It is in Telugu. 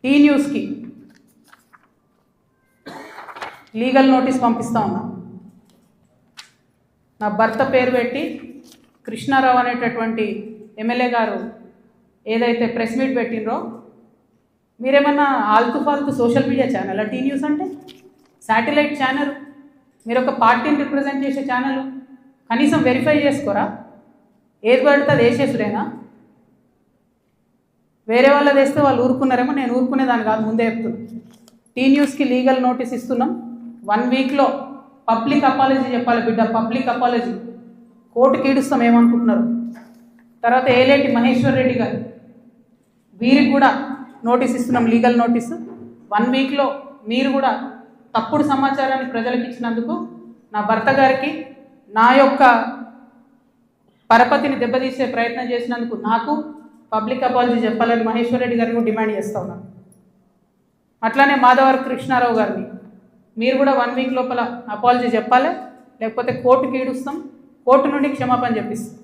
టీ న్యూస్కి లీగల్ నోటీస్ పంపిస్తా ఉన్నా. నా భర్త పేరు పెట్టి కృష్ణారావు అనేటటువంటి ఎమ్మెల్యే గారు ఏదైతే ప్రెస్ మీట్ పెట్టినరో, మీరేమన్నా ఆల్తు ఫాల్తు social media channel T news అంటే? శాటిలైట్ ఛానల్, మీరు ఒక పార్టీని రిప్రజెంట్ చేసే ఛానల్, కనీసం వెరిఫై చేసుకోరా? ఏది పడితే అది వేసేసుడేనా? వేరే వాళ్ళది వేస్తే వాళ్ళు ఊరుకున్నారేమో, నేను ఊరుకునేదాన్ని కాదు, ముందే చెప్తున్నాను. టీ న్యూస్కి లీగల్ నోటీస్ ఇస్తున్నాం. 1 వీక్లో పబ్లిక్ అపాలజీ చెప్పాలి బిడ్డ, పబ్లిక్ అపాలజీ. కోర్టుకి ఈడుస్తాం ఏమనుకుంటున్నారు. తర్వాత ఏలేటి మహేశ్వర్ రెడ్డి గారు, వీరికి కూడా నోటీస్ ఇస్తున్నాం, లీగల్ నోటీసు. 1 వీక్లో మీరు కూడా తప్పుడు సమాచారాన్ని ప్రజలకు ఇచ్చినందుకు, నా భర్త గారికి నా యొక్క పరపతిని దెబ్బతీసే ప్రయత్నం చేసినందుకు నాకు పబ్లిక్ అపాలజీ చెప్పాలని మహేశ్వర్ రెడ్డి గారిని డిమాండ్ చేస్తూ ఉన్నాను. అట్లానే మాధవర్ కృష్ణారావు గారిని మీరు కూడా 1 వీక్ లోపల అపాలజీ చెప్పాలి, లేకపోతే కోర్టుకి ఈడుస్తాం, కోర్టు నుండి క్షమాపణ చెప్పిస్తాం.